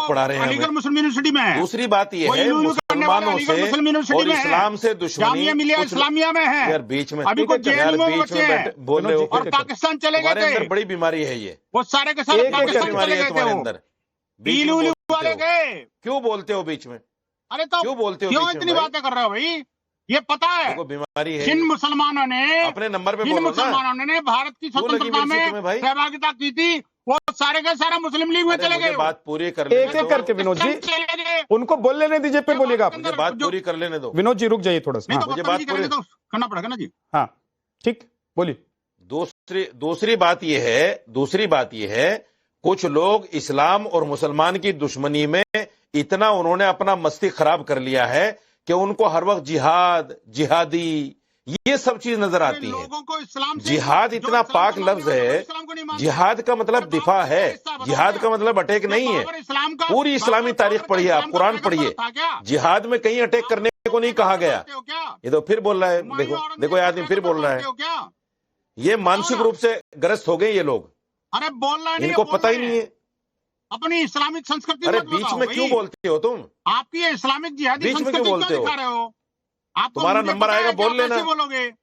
पढ़ा रहे हैं अलीगढ़ हमें। मुस्लिम यूनिवर्सिटी में है। दूसरी बात ये वो है इलू करने वाले मुसलमानों अलीगढ़ से मुस्लिम यूनिवर्सिटी और में है। इस्लाम से दुश्मनी जामिया मिलिया कुछ इस्लामिया में है। यार बीच में अभी कुछ यार जेएनयू में बीच बच्चे में हैं बैठे बोल रहे हो और पाकिस्तान चले गए तुम्हारे अंदर थे। बड़ी बीमारी है ये, वो सारे के सारे एक पाकिस्तान बीमारी चले है गए थे। तुम्हारे वो अंदर, बीच में इलू बोलते वाले हो। गए। क्यों बोलते हो बीच में? अरे तो क्यों बोलते हो क्यों बीच में इतनी भाई? बातें कर रहे हो भाई? ये पता है देखो बीमारी है जिन ये। मुसलमानों ने अपने नंबर पे जिन बोलो ना। मुसलमानों ने भारत की क्यों लगी स्वतंत्रता मिर्ची में तुम्हें भाई? सहभागिता की थी, वो सारे के सारे मुस्लिम लीग में अरे चले मुझे गए। बात पूरी कर लेने एक एक दो। करके विनोद जी चले गए। उनको बोल लेने दीजिए, फिर बोलिएगा आप। मुझे बात पूरी कर लेने दो। विनोद जी रुक जाइए थोड़ा सा। नहीं हाँ, तो मुझे बदतमीजी बात पूरी- करेंगे तो करना पड़ेगा ना जी। हाँ ठीक, बोलिए। दूसरी बात यह है कुछ लोग इस्लाम और मुसलमान की दुश्मनी में इतना उन्होंने अपना मस्ती खराब कर लिया है कि उनको हर वक्त जिहाद, जिहादी ये सब चीज नजर आती है। लोगों को इस्लाम से जिहाद जो इतना इस्लाम पाक को मानने लफ्ज वाले है। वो इस्लाम को नहीं मानते। जिहाद का मतलब और दिफा बाबर है, का हिस्सा बताओ जिहाद क्या? का मतलब अटैक नहीं है। बाबर इस्लाम का पूरी इस्लामी बाबर तारीख पढ़िए आप, इस्लाम का कुरान पैगंबर पढ़िए। था क्या? जिहाद में कहीं अटैक करने को नहीं कहा गया। मानते हो क्या? ये तो फिर बोल रहा है, हुमायूं देखो औरंगजेब देखो ये आदमी का फिर बोल रहा मानते है। हो क्या? ये मानसिक रूप से ग्रस्त हो गए ये लोग, अरे बोल रहा नहीं, इनको बोल पता ही रहे नहीं हैं। है। अपनी इस्लामिक संस्कृति अरे मत बीच बताओ में भाई। क्यों बोलते हो तुम? आपकी ये इस्लामिक जिहादी बीच में संस्कृति क्यों बोलते क्यों हो? दिखा रहे हो? आपको तुम्हारा मुझे नंबर पता आएगा, है कि बोल आप लेना। ऐसे बोलोगे।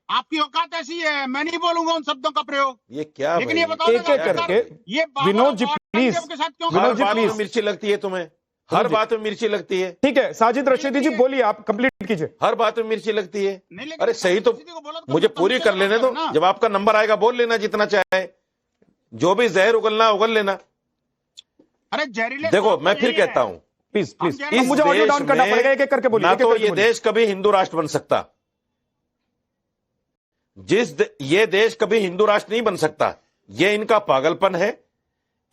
आपकी औकात ऐसी है, मैं नहीं बोलूंगा उन शब्दों का प्रयोग। ये क्या लेकिन ये भाई? बताओ एक एक करके ये बाबर विनोद जी और प्लीज, औरंगजेब के साथ क्यों विनोद हर जी बात प्लीज। में मिर्ची लगती है तुम्हें, हर बात में मिर्ची लगती है, ठीक है साजिद रशीदी जी बोलिए, आप कंप्लीट कीजिए। हर बात में मिर्ची लगती है। नहीं, लेकिन अरे सही तो किसी को बोला तो मुझे तुम पूरी कर लेने दो। ना। जब आपका नंबर आएगा बोल लेना जितना चाहे, जो भी जहर उगलना उगल लेना। अरे जहरीले देखो शौक मैं तो फिर यही है। कहता हूं, प्लीज प्लीज, हम अब मुझे ऑडियो डाउन करना पड़ेगा, एक एक करके बोलिए। ना एक एक तो करके ये बोलिए। देश कभी हिंदू राष्ट्र बन सकता, ये देश कभी हिंदू राष्ट्र नहीं बन सकता। ये इनका पागलपन है,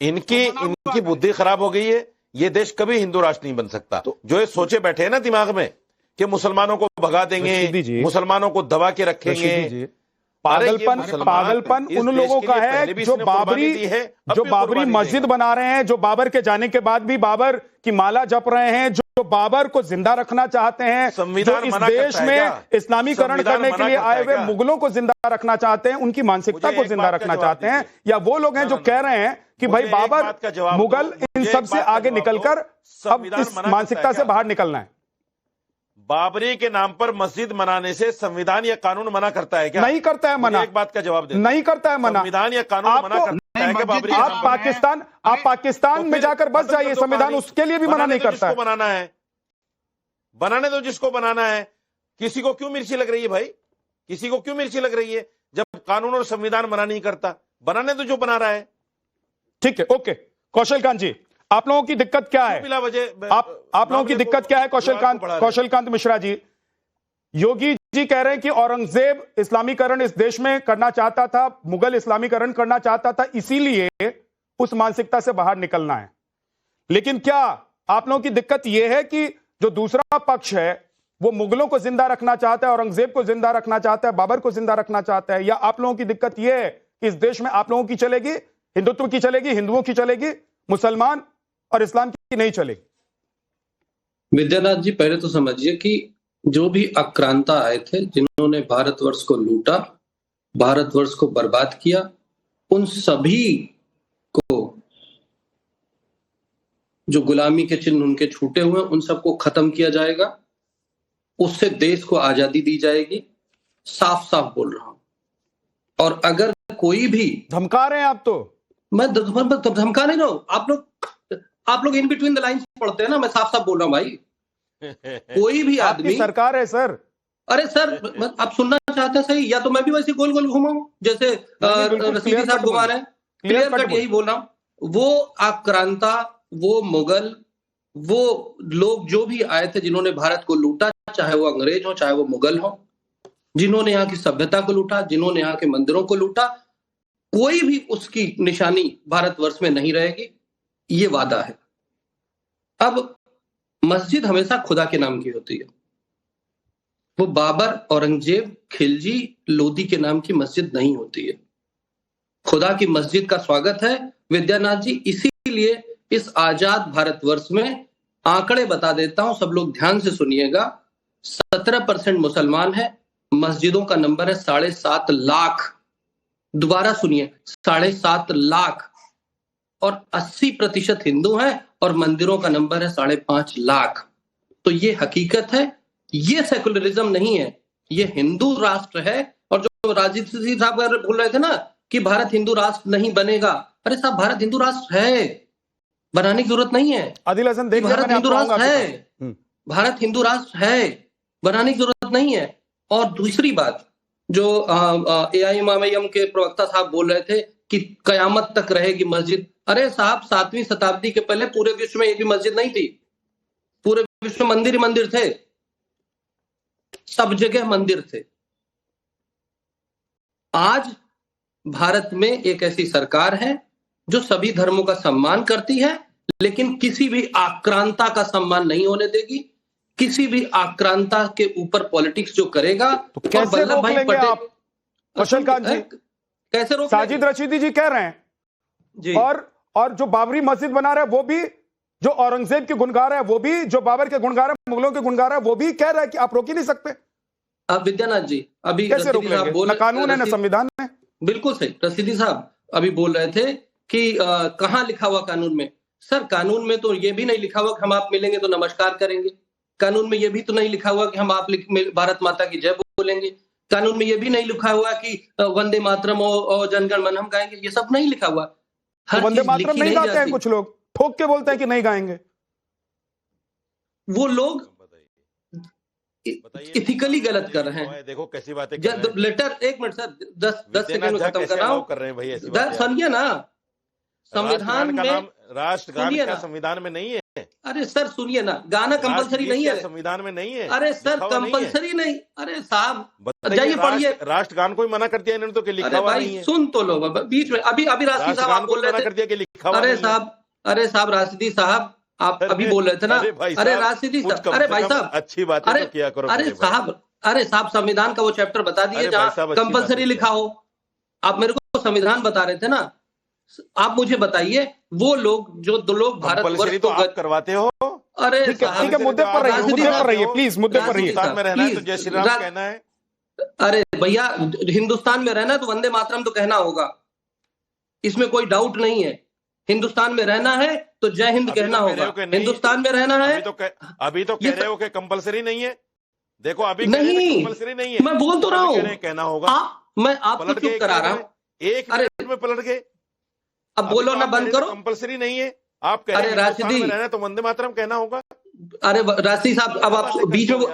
इनकी बुद्धि खराब हो गई है। ये देश कभी हिंदू राष्ट्र नहीं बन सकता। तो जो ये सोचे बैठे हैं ना दिमाग में कि मुसलमानों को भगा रशीदी जी, देंगे, मुसलमानों को दबा के रखेंगे। रशीदी जी, पागलपन इस उन देश लोगों के का लिए है पहले भी जो इसने कुर्बानी दी है, अब भी बाबरी कुर्बानी मस्जिद देगा। बना रहे हैं, जो बाबर के जाने के बाद भी बाबर की माला जप रहे हैं, जो बाबर को जिंदा रखना चाहते हैं, जो संविधान इस मना देश करता है में क्या? इस्लामीकरण संविधान करने के मना लिए करता आए है हुए क्या? मुगलों को जिंदा रखना चाहते हैं, उनकी मानसिकता मुझे को एक जिंदा बात का रखना जवाब चाहते हैं, दीजिए। या वो लोग हैं जो कह रहे हैं कि भाई मुझे एक बाबर बात का जवाब मुगल दो, इन मुझे सब एक से बात का आगे जवाब निकलकर दो। अब संविधान इस मना करता मानसिकता है से क्या? बाहर निकलना है। बाबरी के नाम पर मस्जिद बनाने से संविधान या कानून मना करता है क्या? नहीं करता है मना, मुझे एक बात का जवाब दे। नहीं करता है मना। संविधान या कानून आपको- मना करता है क्या बाबरी के आप नाम पर? पाकिस्तान में जाकर बस खत्म कर जाइए, दो संविधान कहानी। उसके लिए भी मना बनाने नहीं दो करता है। जिसको बनाना है, बनाने दो जिसको बनाना है। किसी को क्यों मिर्ची लग रही है भाई? किसी को क्यों मिर्ची लग रही है जब कानून और संविधान मना नहीं करता? बनाने दो जो बना रहा है। ठीक है, ओके। कौशलकांत जी, आप लोगों की दिक्कत क्या है? बिला वजह आप लोगों की दिक्कत क्या है? कौशलकांत मिश्रा जी, योगी जी कह रहे हैं कि औरंगजेब इस्लामीकरण इस देश में करना चाहता था, मुगल इस्लामीकरण करना चाहता था, इसीलिए उस मानसिकता से बाहर निकलना है। लेकिन क्या आप लोगों की दिक्कत यह है कि जो दूसरा पक्ष है वो मुगलों को जिंदा रखना चाहता है, औरंगजेब को जिंदा रखना चाहता है, बाबर को जिंदा रखना चाहता है? या आप लोगों की दिक्कत यह है कि इस देश में आप लोगों की चलेगी, हिंदुत्व की चलेगी, हिंदुओं की चलेगी, मुसलमान और इस्लाम की नहीं चलेगी? विद्यानाथ जी, पहले तो समझिए कि जो भी आक्रांता आए थे, जिन्होंने भारतवर्ष को लूटा, भारतवर्ष को बर्बाद किया, उन सभी को जो गुलामी के चिन्ह उनके छूटे हुए उन सबको खत्म किया जाएगा। उससे देश को आजादी दी जाएगी, साफ साफ बोल रहा हूं। और अगर कोई भी धमका रहे हैं आप, तो मैं धमका नहीं रहा हूं। आप लोग इन बिटवीन द लाइंस पढ़ते हैं ना, मैं साफ साफ बोल रहा हूं भाई। कोई भी आदमी, आपकी सरकार है सर। अरे सर, आप सुनना चाहते हैं सही, या तो मैं भी वैसे गोल गोल घूमा हूं जैसे रशीदी साहब घुमा रहे हैं। क्लियर कट यही बोल रहा हूं। वो आक्रांता, वो मुगल, वो लोग जो भी आए थे जिन्होंने भारत को लूटा, चाहे वो अंग्रेज हो चाहे वो मुगल हो, जिन्होंने यहाँ की सभ्यता को लूटा, जिन्होंने यहाँ के मंदिरों को लूटा, कोई भी उसकी निशानी भारतवर्ष में नहीं रहेगी, ये वादा है। अब मस्जिद हमेशा खुदा के नाम की होती है। वो बाबर, औरंगजेब, खिलजी, लोदी के नाम की मस्जिद नहीं होती है। खुदा की मस्जिद का स्वागत है विद्यानाथ जी। इसीलिए इस आजाद भारतवर्ष में आंकड़े बता देता हूं, सब लोग ध्यान से सुनिएगा। 17% मुसलमान है, मस्जिदों का नंबर है 7.5 लाख। दोबारा सुनिए, 7.5 लाख। और 80% हिंदू हैं और मंदिरों का नंबर है 5.5 लाख। तो ये हकीकत है, ये सेकुलरिज्म नहीं है, ये हिंदू राष्ट्र है। और जो राजीव सिंह साहब बोल रहे थे ना कि भारत हिंदू राष्ट्र नहीं बनेगा, अरे साहब भारत हिंदू राष्ट्र है, बनाने की जरूरत नहीं है। आदिल हसन देख, भारत हिंदू राष्ट्र है, भारत हिंदू राष्ट्र है, बनाने की जरूरत नहीं है। और दूसरी बात जो AIMIM के प्रवक्ता साहब बोल रहे थे कि कयामत तक रहेगी मस्जिद, अरे साहब 7वीं शताब्दी के पहले पूरे विश्व में एक भी मस्जिद नहीं थी, पूरे विश्व में मंदिर ही मंदिर थे, सब जगह मंदिर थे। आज भारत में एक ऐसी सरकार है जो सभी धर्मों का सम्मान करती है, लेकिन किसी भी आक्रांता का सम्मान नहीं होने देगी। किसी भी आक्रांता के ऊपर पॉलिटिक्स जो करेगा, तो कैसे रोक लेंगे आप कौशल कांत जी? कैसे रोक? साजिद रशीदी जी कह रहे हैं जी। और जो बाबरी मस्जिद बना रहा है वो भी, जो औरंगजेब के गुणगार है वो भी, जो बाबर के गुणगार है, मुगलों के गुणगार है वो भी कह रहा है कि आप रोक ही नहीं सकते। अब विद्यानाथ जी अभी कैसे रोक लेंगे? ना कानून है ना संविधान है। बिल्कुल सही, रशीदी साहब अभी बोल रहे थे कि कहां लिखा हुआ कानून में? सर कानून में तो ये भी नहीं लिखा हुआ कि हम आप मिलेंगे तो नमस्कार करेंगे। कानून में ये भी तो नहीं लिखा हुआ कि हम आप भारत माता की जय बोलेंगे। कानून में ये भी नहीं लिखा हुआ कि वंदे मातरम और जनगण मन हम गाएंगे। ये सब नहीं लिखा हुआ। तो वंदे मातरम नहीं गाते हैं कुछ लोग, ठोक के बोलते हैं कि नहीं गाएंगे। वो लोग इथिकली गलत कर रहे हैं। देखो कैसी बातें लेटर, एक मिनट सर, 10 सेकंड में खत्म कर रहा हूँ। सुनिए ना, संविधान में राष्ट्रगान का संविधान में नहीं है। अरे सर सुनिए ना, गाना कंपलसरी नहीं है, संविधान में नहीं है। अरे सर कंपलसरी नहीं, अरे साहब जाइए पढ़िए। राष्ट्रगान को ही मना कर दिया इन्होंने तो, कि लिखा हुआ नहीं है। सुन तो लो बीच में, अभी राशिदी साहब आप बोल रहे थे, कर दिया कि लिखा हुआ। अरे साहब राशिदी साहब आप अभी बोल रहे थे ना, अरे राशिदी साहब, अरे भाई साहब अच्छी बात है, किया करो। अरे साहब संविधान का वो चैप्टर बता दिए जहाँ कंपलसरी लिखा हो। आप मेरे को संविधान बता रहे थे ना, आप मुझे बताइए वो लोग जो दो लोग भारतवर्ष तो आप करवाते हो। अरे ठीक है, मुद्दे पर रहिए प्लीज, मुद्दे पर रहिए। हिंदुस्तान में रहना है तो जय श्री राम कहना है। अरे भैया हिंदुस्तान में रहना है तो वंदे मातरम तो कहना होगा, इसमें कोई डाउट नहीं है। हिंदुस्तान में रहना है तो जय हिंद कहना होगा। हिंदुस्तान में रहना है अभी तो कह रहे हो कि कंपलसरी नहीं है। देखो अभी नहीं, कंपलसरी नहीं है, मैं बोल तो रहा हूँ, कहना होगा। मैं आपको चुप करा रहा हूँ, एक मिनट में पलट गए। अब बोलो ना, बंद करो। कंपलसरी नहीं है, आप कह रहे हैं हिंदुस्तान में रहना है तो वंदे मातरम कहना होगा। अरे राशिदी साहब अब आप बीच में,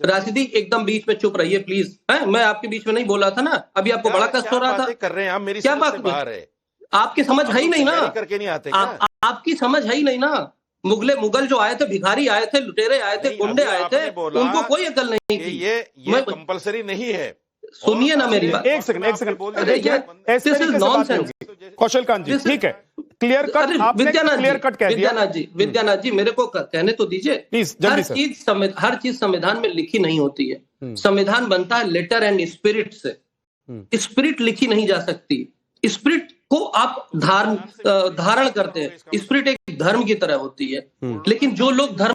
राशिदी एकदम बीच में चुप रहिए प्लीज। मैं आपके बीच में नहीं बोला था ना, अभी आपको बड़ा कष्ट हो रहा था। कर रहे हैं आप, मेरी क्या बात बाहर है, आपकी समझ है ही नहीं ना, करके नहीं आते आपकी समझ है ही नहीं ना। मुगल जो आए थे, भिखारी आए थे, लुटेरे आए थे, गुंडे आए थे, उनको कोई अकल नहीं थी। ये कंपलसरी नहीं है। सुनिए ना मेरी बात, एक सेकंड कौशल कांत जी, ठीक है, क्लियर कट, आपने क्लियर कट कह दिया। विद्यानाथ जी मेरे को कहने तो दीजिए प्लीज। हर चीज संविधान में लिखी नहीं होती है। संविधान बनता है लेटर एंड स्पिरिट से। स्पिरिट लिखी नहीं जा सकती। स्पिरिट को आप धारण करते हैं। स्पिरिट एक धर्म की तरह होती है, लेकिन जो लोग धर्म